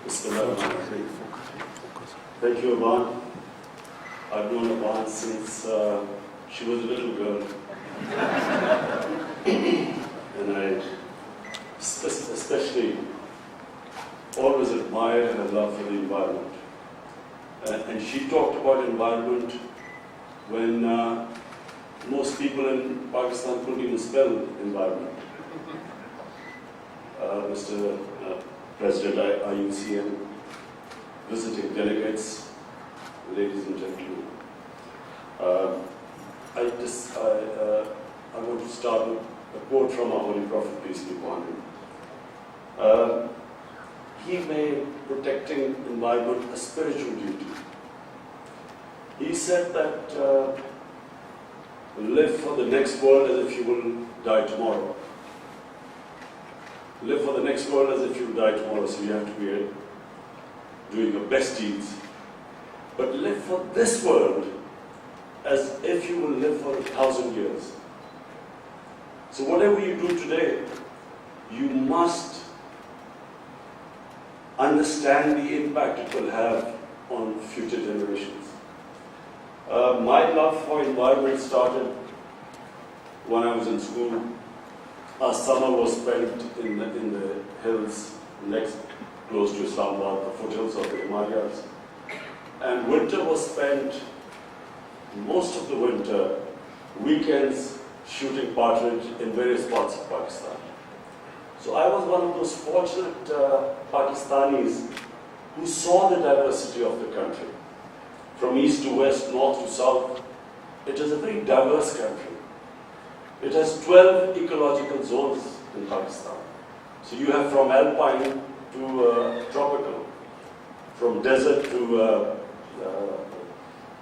Bismillahirrahmanirrahim. Thank you, Imran. I've known Imran since she was a little girl. And I especially always admired her love for the environment. And she talked about environment when most people in Pakistan couldn't even spell environment. Mr. President IUCN, visiting delegates, ladies and gentlemen. I want to start with a quote from our Holy Prophet, peace be upon him. He made protecting environment a spiritual duty. He said that live for the next world as if you will die tomorrow. Live for the next world as if you will die tomorrow, so you have to be doing your best deeds. But live for this world as if you will live for 1,000 years. So whatever you do today, you must understand the impact it will have on future generations. My love for environment started when I was in school. Our summer was spent in the hills next close to Islamabad, the foothills of the Himalayas. And winter was spent, most of the winter, weekends shooting partridge in various parts of Pakistan. So I was one of those fortunate Pakistanis who saw the diversity of the country. From east to west, north to south, it is a very diverse country. It has 12 ecological zones in Pakistan. So you have from alpine to tropical, from desert to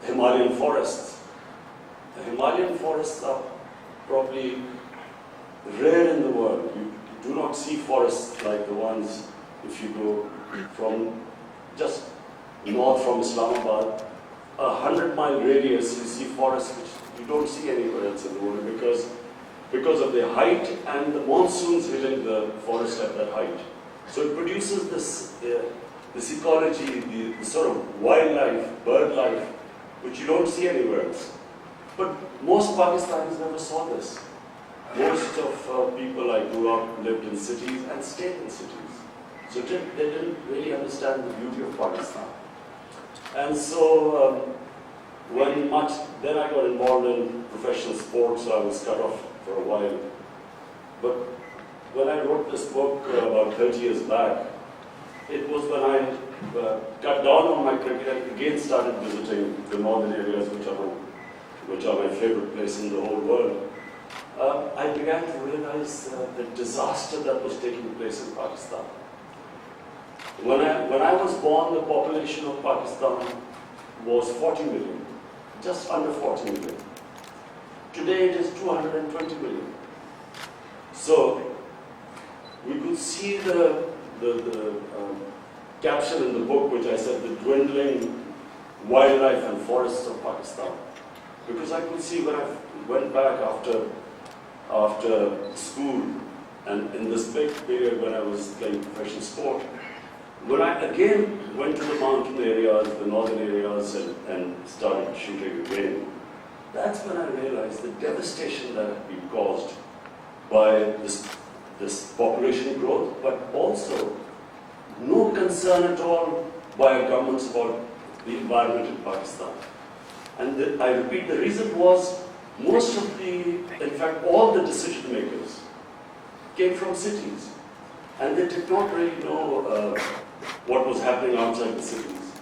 Himalayan forests. The Himalayan forests are probably rare in the world. You do not see forests like the ones if you go from just north from Islamabad, 100-mile radius, you see forests which you don't see anywhere else in the world because of the height and the monsoons hitting the forest at that height. So it produces this ecology, the sort of wildlife, bird life, which you don't see anywhere else. But most Pakistanis never saw this. Most of people I grew up lived in cities and stayed in cities. So they didn't really understand the beauty of Pakistan. And so then I got involved in professional sports, so I was cut off for a while. But when I wrote this book about 30 years back, it was when I cut down on my cricket and again started visiting the northern areas, which are my favorite place in the whole world. I began to realize the disaster that was taking place in Pakistan. When I was born, the population of Pakistan was 40 million, just under 40 million. Today it is 220 million. So we could see the caption in the book, which I said, the dwindling wildlife and forests of Pakistan. Because I could see when I went back after school and in this big period when I was playing professional sport, when I again went to the mountain areas, the northern areas, and started shooting again, that's when I realized the devastation that had been caused by this population growth, but also no concern at all by our governments about the environment in Pakistan. And I repeat, the reason was most of in fact, all the decision makers came from cities, and they did not really know what was happening outside the cities.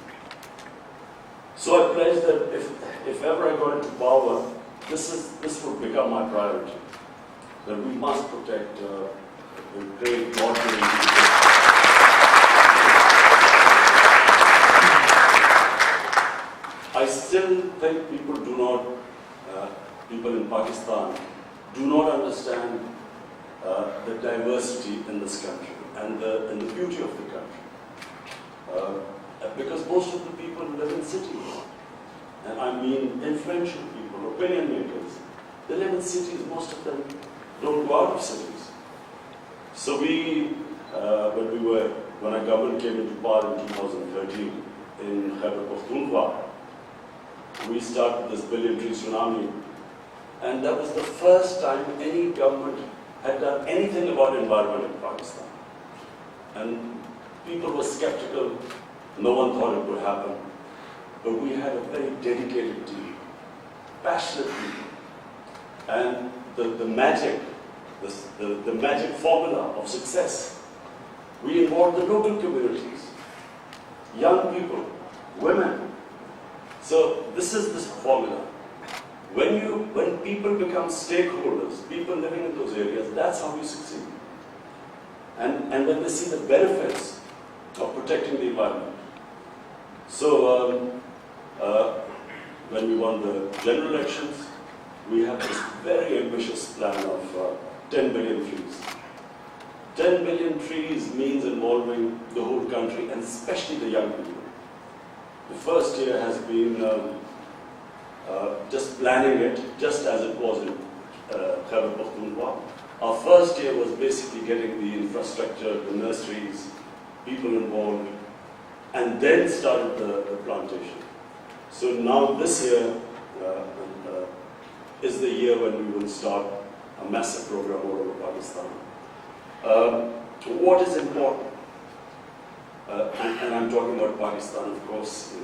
So I pledged that if ever I got into power, this would become my priority. That we must protect the great God-given people. I still think people in Pakistan do not understand the diversity in this country and the beauty of the country. Because most of the people live in cities. And I mean influential people, opinion makers. They live in cities, most of them don't go out of cities. So when we were when our government came into power in 2013 in Khyber Pakhtunkhwa, we started this billion-tree tsunami, and that was the first time any government had done anything about environment in Pakistan. And people were skeptical, no one thought it would happen. But we had a very dedicated team, passionate people. And the magic formula of success, we involved the local communities, young people, women. So this is this formula. When people become stakeholders, people living in those areas, that's how we succeed. And when they see the benefits of protecting the environment. So when we won the general elections, we had this very ambitious plan of 10 billion trees. 10 billion trees means involving the whole country, and especially the young people. The first year has been just planning it, just as it was in Khyber Pakhtunkhwa. Our first year was basically getting the infrastructure, the nurseries, people involved, and then started the plantation. So now this year is the year when we will start a massive program all over Pakistan. What is important? And I'm talking about Pakistan, of course,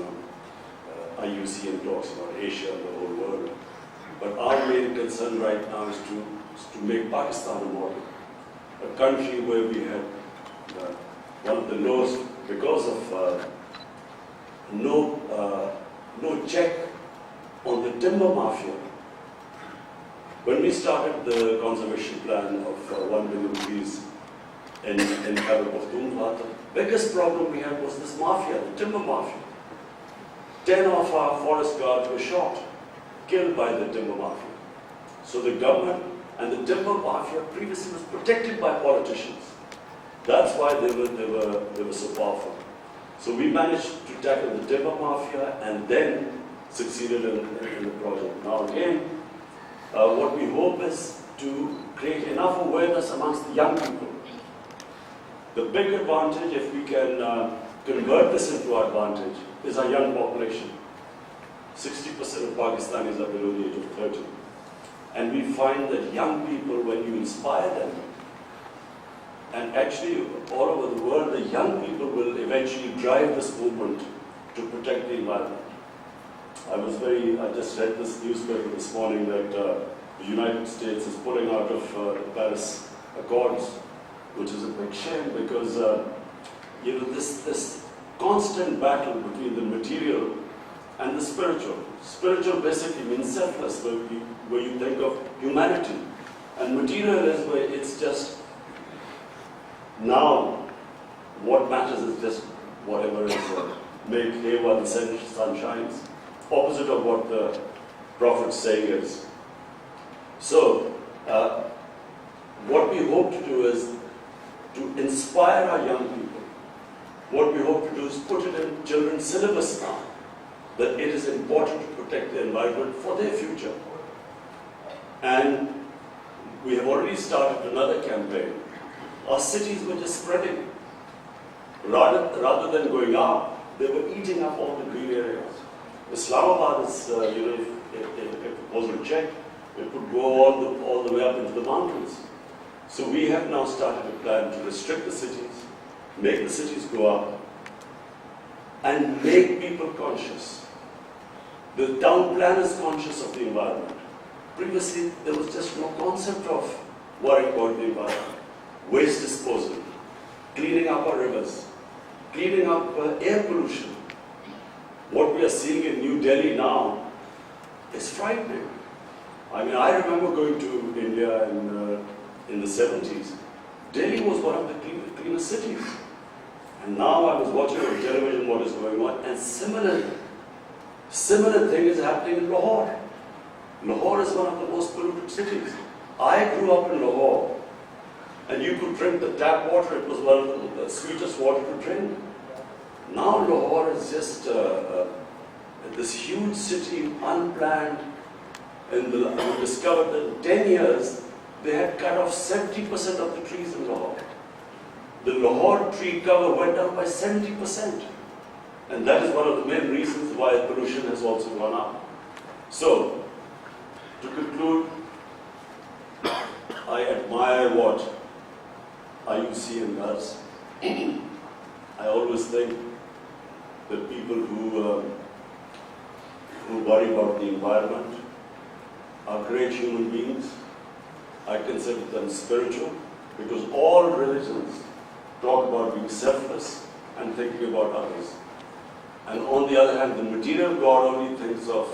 IUCN talks about Asia and the whole world. But our main concern right now is to make Pakistan a model. A country where we had one of the lowest, because of no check on the timber mafia. When we started the conservation plan of 1 billion trees in Khyber Pakhtunkhwa, the biggest problem we had was this mafia, the timber mafia. 10 of our forest guards were shot, killed by the timber mafia. So the government and the timber mafia previously was protected by politicians. That's why they were so powerful. So we managed to tackle the timber mafia and then succeeded in the project. Now again, what we hope is to create enough awareness amongst the young people. The big advantage, if we can convert this into our advantage, is our young population. 60% of Pakistanis are below the age of 30. And we find that young people, when you inspire them, and actually all over the world, the young people will eventually drive this movement to protect the environment. I just read this newspaper this morning that the United States is pulling out of the Paris Accords, which is a big shame because this constant battle between the material and the spiritual. Spiritual basically means selfless, where you think of humanity, and material is where it's just now what matters is just whatever is make hay while the sun shines. Opposite of what the Prophet's saying is. So, what we hope to do is to inspire our young people. What we hope to do is put it in children's syllabus now, that it is important to protect the environment for their future. And we have already started another campaign. Our cities were just spreading. Rather than going up, they were eating up all the green areas. Islamabad is, if it wasn't checked, it would go all the way up into the mountains. So we have now started a plan to restrict the cities, make the cities go up, and make people conscious. The town plan is conscious of the environment. Previously, there was just no concept of worrying about the environment. Waste disposal, cleaning up our rivers, cleaning up air pollution. What we are seeing in New Delhi now is frightening. I mean, I remember going to India in the 70s. Delhi was one of the cleanest cities. And now I was watching on television what is going on, and similar thing is happening in Lahore. Lahore is one of the most polluted cities. I grew up in Lahore, and you could drink the tap water. It was one of the sweetest water to drink. Now Lahore is just this huge city, unplanned, and we discovered that in 10 years, they had cut off 70% of the trees in Lahore. the Lahore tree cover went up by 70%. And that is one of the main reasons why pollution has also gone up. So, to conclude, I admire what IUCN does. I always think that people who worry about the environment are great human beings. I consider them spiritual, because all religions talk about being selfless and thinking about others. And on the other hand, the material God only thinks of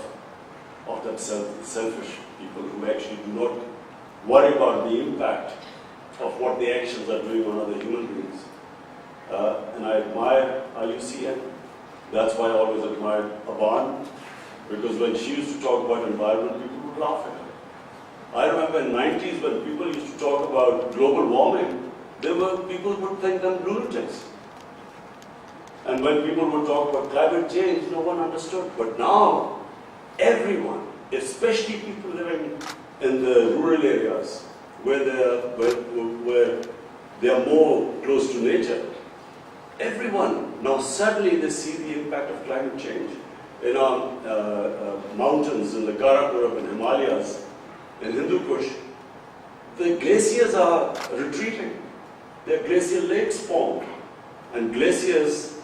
that selfish people who actually do not worry about the impact of what the actions are doing on other human beings. And I admire IUCN. That's why I always admired Aban, because when she used to talk about environment, people would laugh at her. I remember in the 90s when people used to talk about global warming, people would think them lunatics. And when people would talk about climate change, no one understood. But now, everyone, especially people living in the rural areas, where they are more close to nature, everyone, now suddenly they see the impact of climate change. In our mountains, in the Karakoram and Himalayas, in Hindu Kush, the glaciers are retreating. There are glacial lakes formed. And glaciers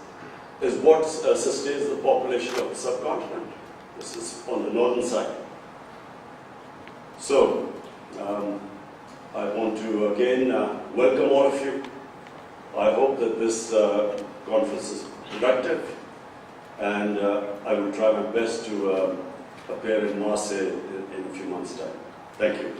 is what sustains the population of the subcontinent. This is on the northern side. So, I want to again welcome all of you. I hope that this conference is productive, and I will try my best to appear in Marseille in a few months' time. Thank you.